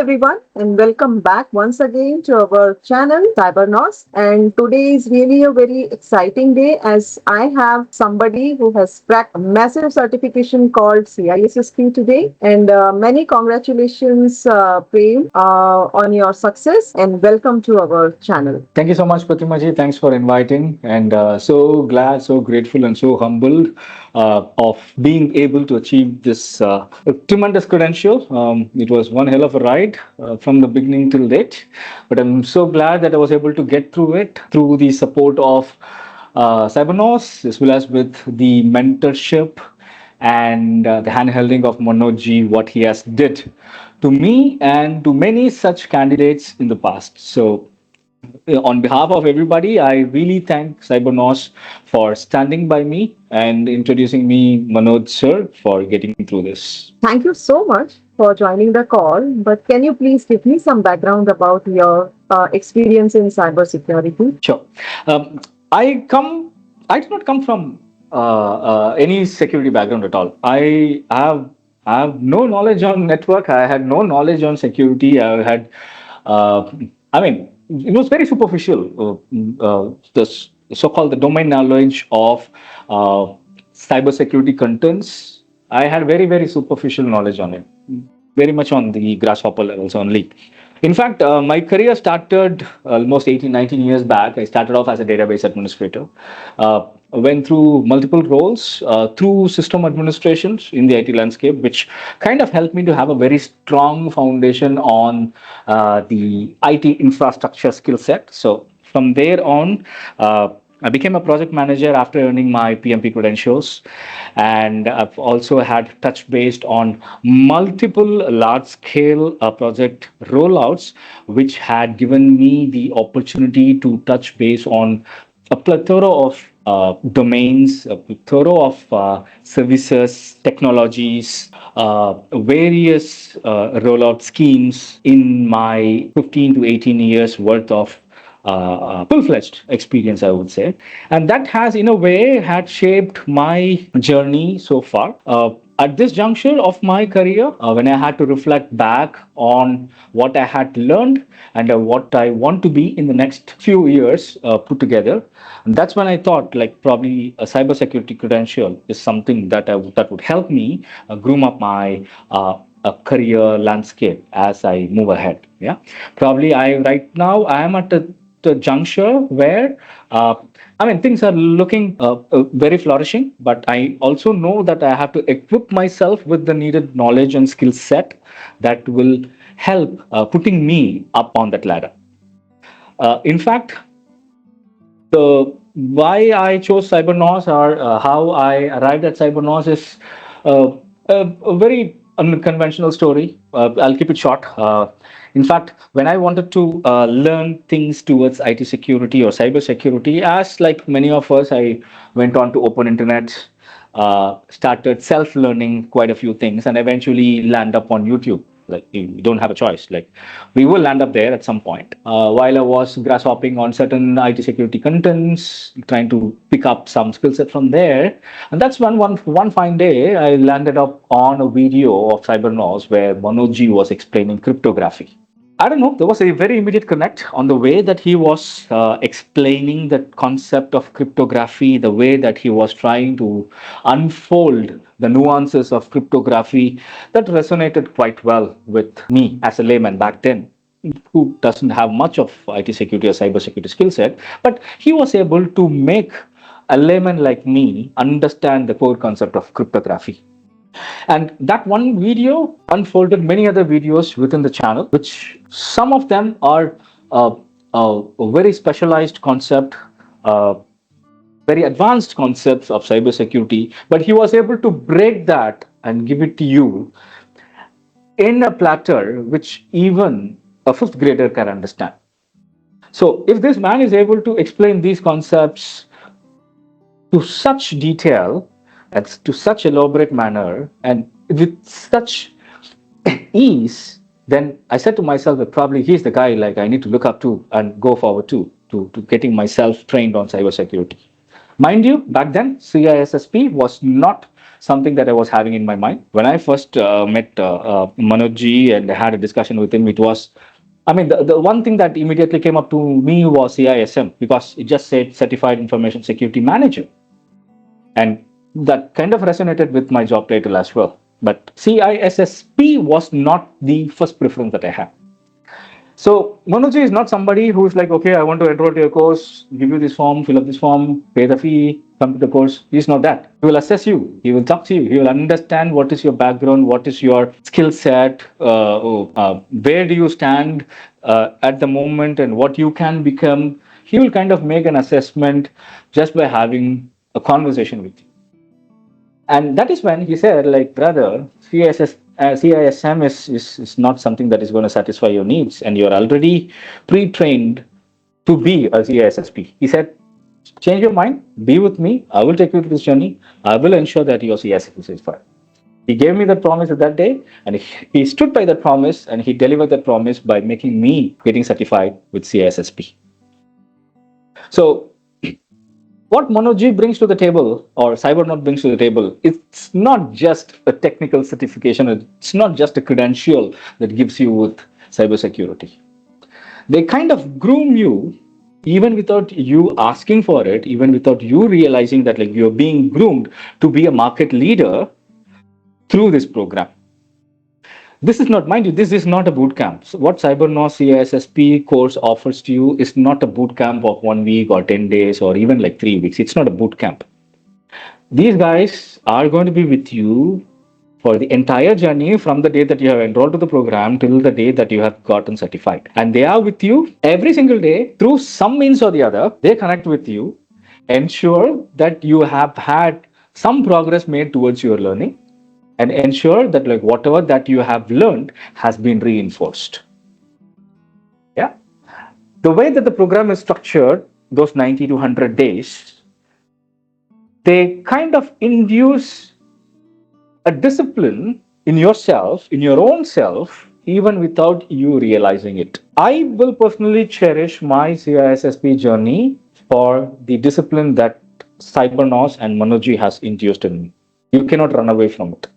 everyone, and welcome back once again to our channel Cybernous. And today is really a very exciting day as I have somebody who has cracked a massive certification called CISSP today. And many congratulations, Prem, on your success, and welcome to our channel. Thank you so much, Pratimaji. Thanks for inviting. And so glad, so grateful, and so humbled of being able to achieve this tremendous credential. It was one hell of a ride from the beginning till date. But I'm so glad that I was able to get through it through the support of Cybernous, as well as with the mentorship and the handholding of Manoj, what he has did to me and to many such candidates in the past. So on behalf of everybody, I really thank Cybernous for standing by me and introducing me, Manoj sir, for getting through this. Thank you so much for joining the call. But can you please give me some background about your experience in cybersecurity? Sure. Um, I did not come from any security background at all. I have no knowledge on network. I had no knowledge on security. I had, I mean, it was very superficial. The so-called the domain knowledge of cybersecurity contents. I had very superficial knowledge on it, very much on the grasshopper levels only. In fact, my career started almost 18, 19 years back. I started off as a database administrator. Went through multiple roles through system administrations in the IT landscape, which kind of helped me to have a very strong foundation on the IT infrastructure skill set. So from there on, I became a project manager after earning my PMP credentials, and I've also had touch based on multiple large-scale project rollouts, which had given me the opportunity to touch base on a plethora of domains, a plethora of services, technologies, various rollout schemes in my 15 to 18 years worth of full-fledged experience, I would say. And that has, in a way, had shaped my journey so far. At this juncture of my career, when I had to reflect back on what I had learned and what I want to be in the next few years put together, and that's when I thought, like, probably a cybersecurity credential is something that that would help me groom up my a career landscape as I move ahead. Yeah, probably right now I am at the juncture where I mean things are looking very flourishing, but I also know that I have to equip myself with the needed knowledge and skill set that will help putting me up on that ladder. In fact, the why I chose Cybernous or how I arrived at Cybernous is a very unconventional story. I'll keep it short. In fact, when I wanted to learn things towards IT security or cyber security, as like many of us, I went on to open internet, started self-learning quite a few things, and eventually land up on YouTube. Like you don't have a choice. Like we will land up there at some point. While I was grasshopping on certain IT security contents, trying to pick up some skill set from there, and that's one fine day I landed up on a video of Cybernous where Manoj was explaining cryptography. I don't know, there was a very immediate connect on the way that he was explaining the concept of cryptography, the way that he was trying to unfold the nuances of cryptography. That resonated quite well with me as a layman back then, who doesn't have much of IT security or cybersecurity skill set, but he was able to make a layman like me understand the core concept of cryptography. And that one video unfolded many other videos within the channel, which some of them are a very specialized concept, very advanced concepts of cybersecurity, but he was able to break that and give it to you in a platter which even a fifth grader can understand. So if this man is able to explain these concepts to such detail, and to such elaborate manner, and with such ease, then I said to myself that probably he's the guy like I need to look up to and go forward to getting myself trained on cybersecurity. Mind you, back then, CISSP was not something that I was having in my mind. When I first met Manoj and had a discussion with him, it was, I mean, the one thing that immediately came up to me was CISM because it just said Certified Information Security Manager. And that kind of resonated with my job title as well. But CISSP was not the first preference that I had. So Manoj is not somebody who's like, okay, I want to enroll to your course, give you this form, fill up this form, pay the fee, come to the course. He's not that. He will assess you. He will talk to you. He will understand what is your background, what is your skill set, where do you stand at the moment, and what you can become. He will kind of make an assessment just by having a conversation with you. And that is when he said, like, brother, CISM is not something that is going to satisfy your needs, and you're already pre-trained to be a CISSP. He said, change your mind, be with me, I will take you through this journey, I will ensure that your CISSP is certified. He gave me that promise at that day, and he stood by that promise, and he delivered that promise by making me getting certified with CISSP. So what Manoj brings to the table, or Cybernaut brings to the table, it's not just a technical certification, it's not just a credential that gives you with cybersecurity. They kind of groom you even without you asking for it, even without you realizing that like you're being groomed to be a market leader through this program. This is not, mind you, this is not a boot camp. So what Cybernous CISSP course offers to you is not a boot camp of 1 week or 10 days or even like 3 weeks. It's not a boot camp. These guys are going to be with you for the entire journey from the day that you have enrolled to the program till the day that you have gotten certified. And they are with you every single day through some means or the other. They connect with you, ensure that you have had some progress made towards your learning, and ensure that like whatever that you have learned has been reinforced. Yeah. The way that the program is structured, those 90 to 100 days, they kind of induce a discipline in yourself, in your own self, even without you realizing it. I will personally cherish my CISSP journey for the discipline that Cybernous and Manoj has induced in me. You cannot run away from it.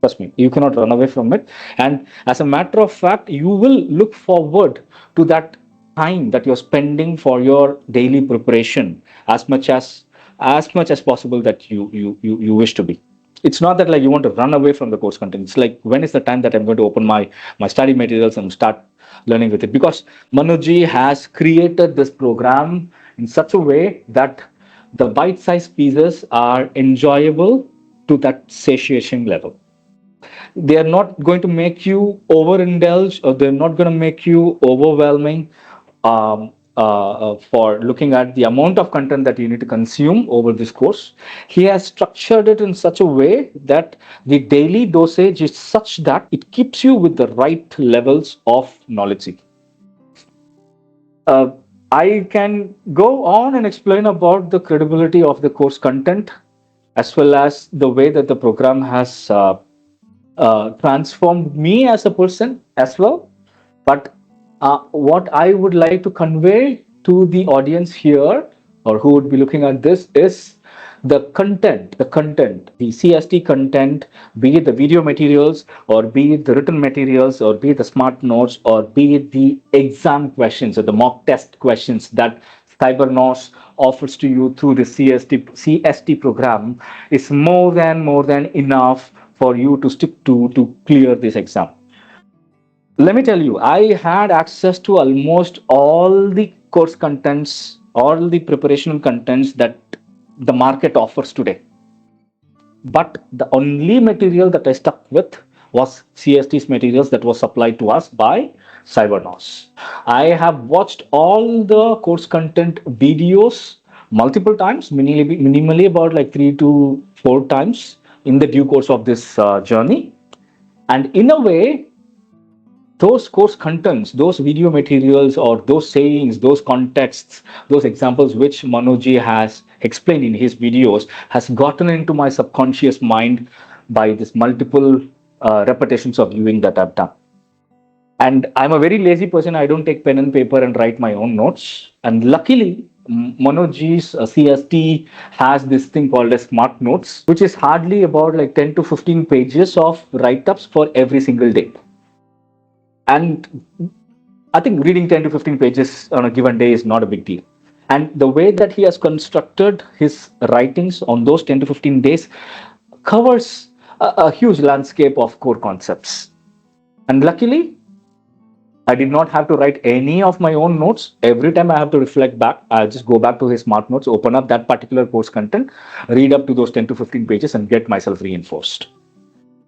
Trust me, you cannot run away from it. And as a matter of fact, you will look forward to that time that you're spending for your daily preparation as much as possible that you wish to be. It's not that like you want to run away from the course content. It's like, when is the time that I'm going to open my study materials and start learning with it? Because Manoj has created this program in such a way that the bite-sized pieces are enjoyable to that satiation level. They are not going to make you overindulge, or they're not going to make you overwhelming for looking at the amount of content that you need to consume over this course. He has structured it in such a way that the daily dosage is such that it keeps you with the right levels of knowledge. I can go on and explain about the credibility of the course content, as well as the way that the program has transformed me as a person as well. But what I would like to convey to the audience here, or who would be looking at this, is the CST content, be it the video materials, or be it the written materials, or be it the smart notes, or be it the exam questions or the mock test questions that Cybernous offers to you through the CST program, is more than enough for you to stick to clear this exam. Let me tell you, I had access to almost all the course contents, all the preparational contents that the market offers today. But the only material that I stuck with was CST's materials that was supplied to us by Cybernous. I have watched all the course content videos multiple times, minimally about like 3 to 4 times in the due course of this journey. And in a way, those course contents, those video materials, or those sayings, those contexts, those examples which Manoj has explained in his videos, has gotten into my subconscious mind by this multiple repetitions of viewing that I've done. And I'm a very lazy person. I don't take pen and paper and write my own notes. And luckily, Manoj's CST has this thing called as Smart Notes, which is hardly about like 10 to 15 pages of write-ups for every single day. And I think reading 10 to 15 pages on a given day is not a big deal. And the way that he has constructed his writings on those 10 to 15 days covers a huge landscape of core concepts. And luckily, I did not have to write any of my own notes. Every time I have to reflect back, I'll just go back to his Smart Notes, open up that particular course content, read up to those 10 to 15 pages, and get myself reinforced.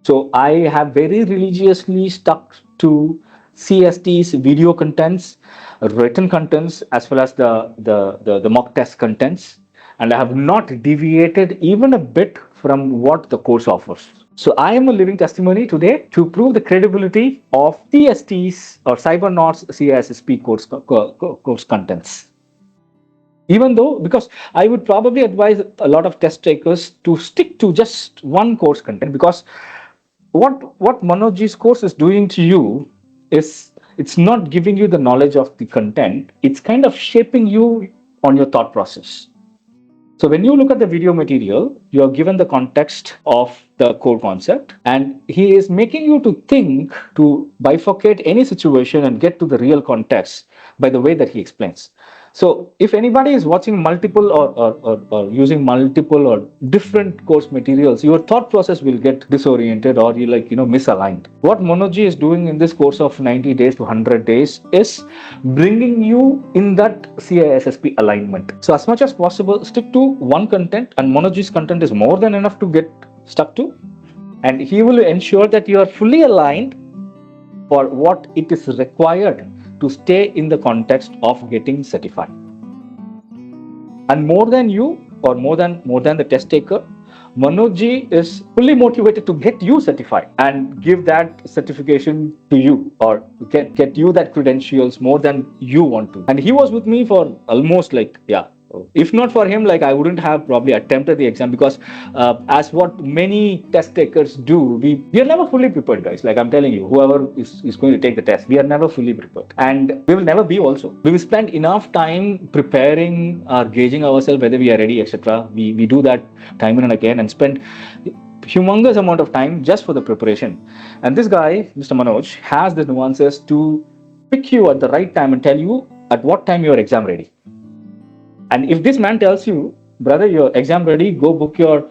So I have very religiously stuck to CST's video contents, written contents, as well as the mock test contents. And I have not deviated even a bit from what the course offers. So I am a living testimony today to prove the credibility of CST's or Cybernous CISSP course contents. Even though, because I would probably advise a lot of test takers to stick to just one course content, because what Manoj's course is doing to you is it's not giving you the knowledge of the content, it's kind of shaping you on your thought process. So when you look at the video material, you are given the context of the core concept, and he is making you to think, to bifurcate any situation and get to the real context by the way that he explains. So if anybody is watching multiple or using multiple or different course materials, your thought process will get disoriented or you misaligned. What Manoj is doing in this course of 90 days to 100 days is bringing you in that CISSP alignment. So as much as possible, stick to one content, and Manoj's content is more than enough to get stuck to, and he will ensure that you are fully aligned for what it is required to stay in the context of getting certified. And more than you, or more than the test taker, Manoj is fully motivated to get you certified and give that certification to you, or get you that credentials more than you want to. And he was with me for almost if not for him, I wouldn't have probably attempted the exam, because as what many test takers do, we are never fully prepared, guys. Like I'm telling you, whoever is going to take the test, we are never fully prepared, and we will never be also. We will spend enough time preparing or gauging ourselves whether we are ready, etc. We do that time and again and spend humongous amount of time just for the preparation. And this guy, Mr. Manoj, has the nuances to pick you at the right time and tell you at what time you are exam ready. And if this man tells you, brother, you're exam ready, go book your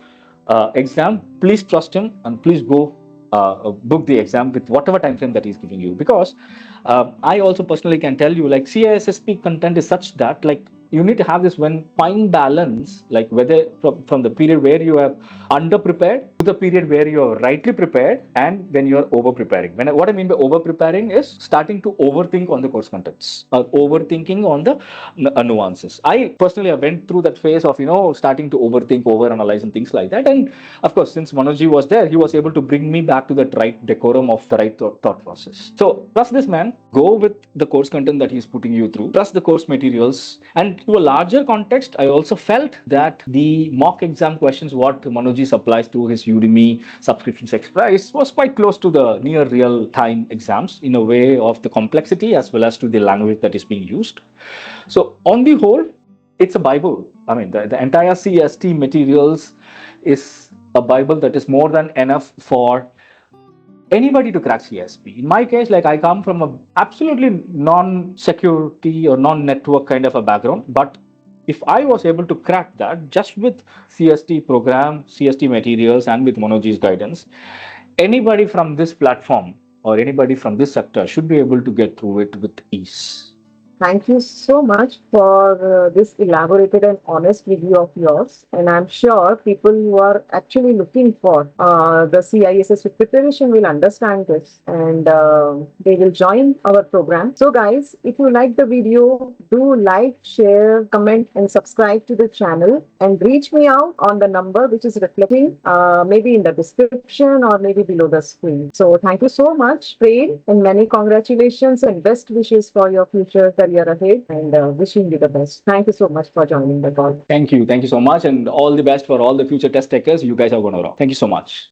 exam, please trust him and please go book the exam with whatever time frame that he's giving you. Because I also personally can tell you, CISSP content is such that you need to have this fine balance, whether from the period where you are under prepared to the period where you are rightly prepared, and when you are over preparing. What I mean by over preparing is starting to overthink on the course contents or overthinking on the nuances. I personally went through that phase of starting to overthink, overanalyze and things like that. And of course, since Manoj was there, he was able to bring me back to that right decorum of the right thought process. So trust this man, go with the course content that he's putting you through, trust the course materials. And to a larger context, I also felt that the mock exam questions what Manoj supplies to his Udemy subscriptions express was quite close to the near real time exams in a way of the complexity as well as to the language that is being used. So on the whole, it's a Bible. I mean, the entire CST materials is a Bible that is more than enough for anybody to crack CISSP. In my case, I come from a absolutely non-security or non-network kind of a background, but if I was able to crack that just with CST program, CST materials, and with Manoj's guidance, anybody from this platform or anybody from this sector should be able to get through it with ease. Thank you so much for this elaborated and honest review of yours. And I'm sure people who are actually looking for the CISSP preparation will understand this, and they will join our program. So guys, if you like the video, do like, share, comment and subscribe to the channel, and reach me out on the number which is reflecting maybe in the description or maybe below the screen. So thank you so much, Prem, and many congratulations and best wishes for your future career ahead, and wishing you the best. Thank you so much for joining the call. Thank you so much, and all the best for all the future test takers. You guys are going to rock. Thank you so much.